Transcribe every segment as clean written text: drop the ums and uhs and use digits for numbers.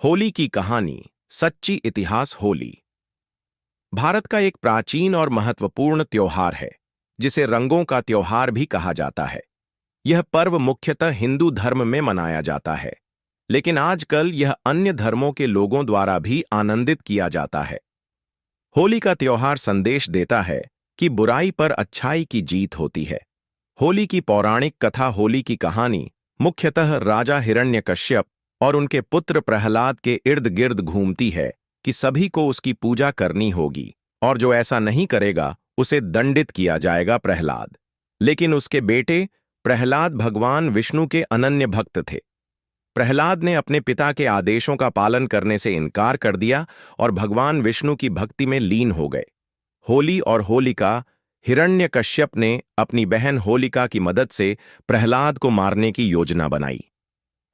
होली की कहानी। सच्ची इतिहास। होली भारत का एक प्राचीन और महत्वपूर्ण त्योहार है, जिसे रंगों का त्योहार भी कहा जाता है। यह पर्व मुख्यतः हिंदू धर्म में मनाया जाता है, लेकिन आजकल यह अन्य धर्मों के लोगों द्वारा भी आनंदित किया जाता है। होली का त्योहार संदेश देता है कि बुराई पर अच्छाई की जीत होती है। होली की पौराणिक कथा। होली की कहानी मुख्यतः राजा हिरण्यकश्यप और उनके पुत्र प्रहलाद के इर्द गिर्द घूमती है कि सभी को उसकी पूजा करनी होगी और जो ऐसा नहीं करेगा उसे दंडित किया जाएगा। प्रहलाद, लेकिन उसके बेटे प्रहलाद भगवान विष्णु के अनन्य भक्त थे। प्रहलाद ने अपने पिता के आदेशों का पालन करने से इनकार कर दिया और भगवान विष्णु की भक्ति में लीन हो गए। होली और होलिका। हिरण्यकश्यप ने अपनी बहन होलिका की मदद से प्रहलाद को मारने की योजना बनाई।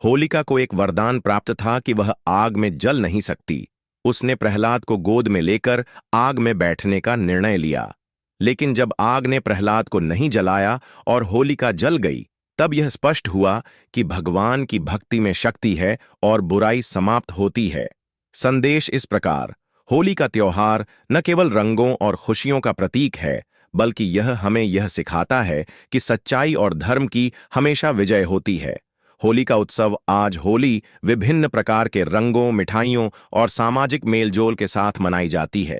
होलिका को एक वरदान प्राप्त था कि वह आग में जल नहीं सकती। उसने प्रहलाद को गोद में लेकर आग में बैठने का निर्णय लिया, लेकिन जब आग ने प्रहलाद को नहीं जलाया और होलिका जल गई, तब यह स्पष्ट हुआ कि भगवान की भक्ति में शक्ति है और बुराई समाप्त होती है। संदेश इस प्रकार। होली का त्योहार न केवल रंगों और खुशियों का प्रतीक है, बल्कि यह हमें यह सिखाता है कि सच्चाई और धर्म की हमेशा विजय होती है। होली का उत्सव आज होली विभिन्न प्रकार के रंगों, मिठाइयों और सामाजिक मेलजोल के साथ मनाई जाती है।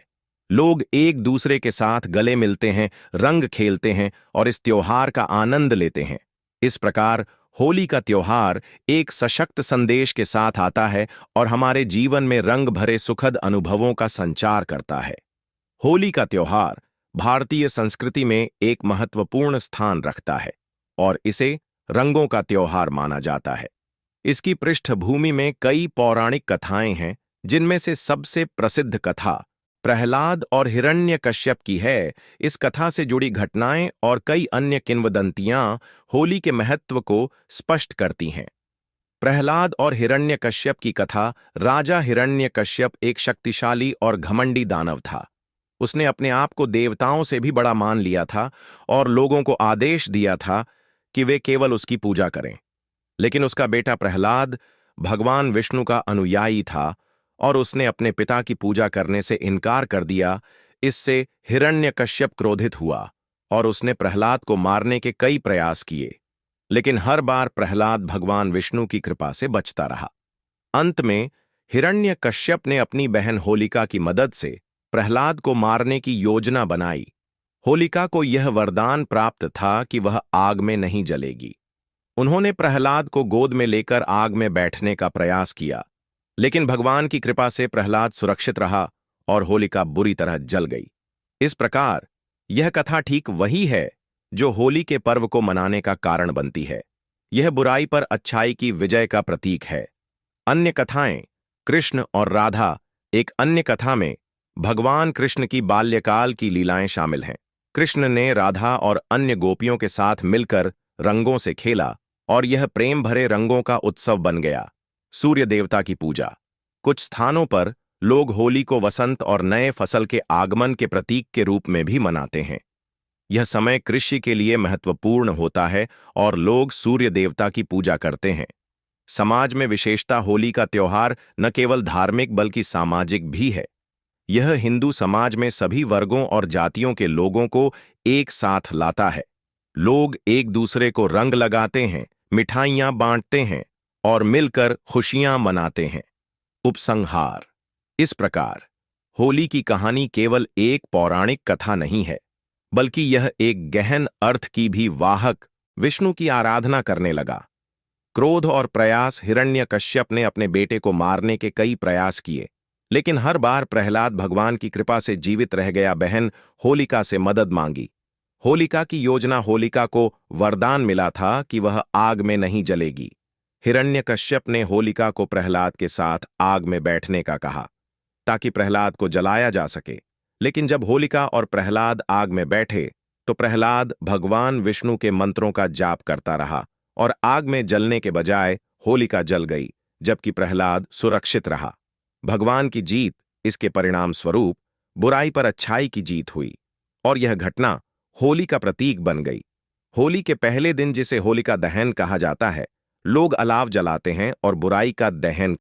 लोग एक दूसरे के साथ गले मिलते हैं, रंग खेलते हैं और इस त्योहार का आनंद लेते हैं। इस प्रकार होली का त्योहार एक सशक्त संदेश के साथ आता है और हमारे जीवन में रंग भरे सुखद अनुभवों का संचार करता है। होली का त्योहार भारतीय संस्कृति में एक महत्वपूर्ण स्थान रखता है और इसे रंगों का त्योहार माना जाता है। इसकी पृष्ठभूमि में कई पौराणिक कथाएं हैं, जिनमें से सबसे प्रसिद्ध कथा प्रहलाद और हिरण्यकश्यप की है। इस कथा से जुड़ी घटनाएं और कई अन्य किंवदंतियां होली के महत्व को स्पष्ट करती हैं। प्रहलाद और हिरण्यकश्यप की कथा। राजा हिरण्यकश्यप एक शक्तिशाली और घमंडी दानव था। उसने अपने आप को देवताओं से भी बड़ा मान लिया था और लोगों को आदेश दिया था कि वे केवल उसकी पूजा करें। लेकिन उसका बेटा प्रहलाद भगवान विष्णु का अनुयायी था और उसने अपने पिता की पूजा करने से इनकार कर दिया। इससे हिरण्यकश्यप क्रोधित हुआ और उसने प्रहलाद को मारने के कई प्रयास किए, लेकिन हर बार प्रहलाद भगवान विष्णु की कृपा से बचता रहा। अंत में हिरण्यकश्यप ने अपनी बहन होलिका की मदद से प्रहलाद को मारने की योजना बनाई। होलिका को यह वरदान प्राप्त था कि वह आग में नहीं जलेगी। उन्होंने प्रहलाद को गोद में लेकर आग में बैठने का प्रयास किया, लेकिन भगवान की कृपा से प्रहलाद सुरक्षित रहा और होलिका बुरी तरह जल गई। इस प्रकार यह कथा ठीक वही है जो होली के पर्व को मनाने का कारण बनती है। यह बुराई पर अच्छाई की विजय का प्रतीक है। अन्य कथाएं। कृष्ण और राधा। एक अन्य कथा में भगवान कृष्ण की बाल्यकाल की लीलाएं शामिल हैं। कृष्ण ने राधा और अन्य गोपियों के साथ मिलकर रंगों से खेला और यह प्रेम भरे रंगों का उत्सव बन गया। सूर्य देवता की पूजा। कुछ स्थानों पर लोग होली को वसंत और नए फसल के आगमन के प्रतीक के रूप में भी मनाते हैं। यह समय कृषि के लिए महत्वपूर्ण होता है और लोग सूर्य देवता की पूजा करते हैं। समाज में विशेषता। होली का त्योहार न केवल धार्मिक बल्कि सामाजिक भी है। यह हिंदू समाज में सभी वर्गों और जातियों के लोगों को एक साथ लाता है। लोग एक दूसरे को रंग लगाते हैं, मिठाइयां बांटते हैं और मिलकर खुशियां मनाते हैं। उपसंहार। इस प्रकार होली की कहानी केवल एक पौराणिक कथा नहीं है, बल्कि यह एक गहन अर्थ की भी वाहक। विष्णु की आराधना करने लगा। क्रोध और प्रयास। हिरण्यकश्यप ने अपने बेटे को मारने के कई प्रयास किए, लेकिन हर बार प्रहलाद भगवान की कृपा से जीवित रह गया। बहन होलिका से मदद मांगी। होलिका की योजना। होलिका को वरदान मिला था कि वह आग में नहीं जलेगी। हिरण्यकश्यप ने होलिका को प्रहलाद के साथ आग में बैठने का कहा ताकि प्रहलाद को जलाया जा सके। लेकिन जब होलिका और प्रहलाद आग में बैठे तो प्रहलाद भगवान विष्णु के मंत्रों का जाप करता रहा और आग में जलने के बजाय होलिका जल गई, जबकि प्रहलाद सुरक्षित रहा। भगवान की जीत। इसके परिणाम स्वरूप बुराई पर अच्छाई की जीत हुई और यह घटना होली का प्रतीक बन गई। होली के पहले दिन, जिसे होलिका दहन कहा जाता है, लोग अलाव जलाते हैं और बुराई का दहन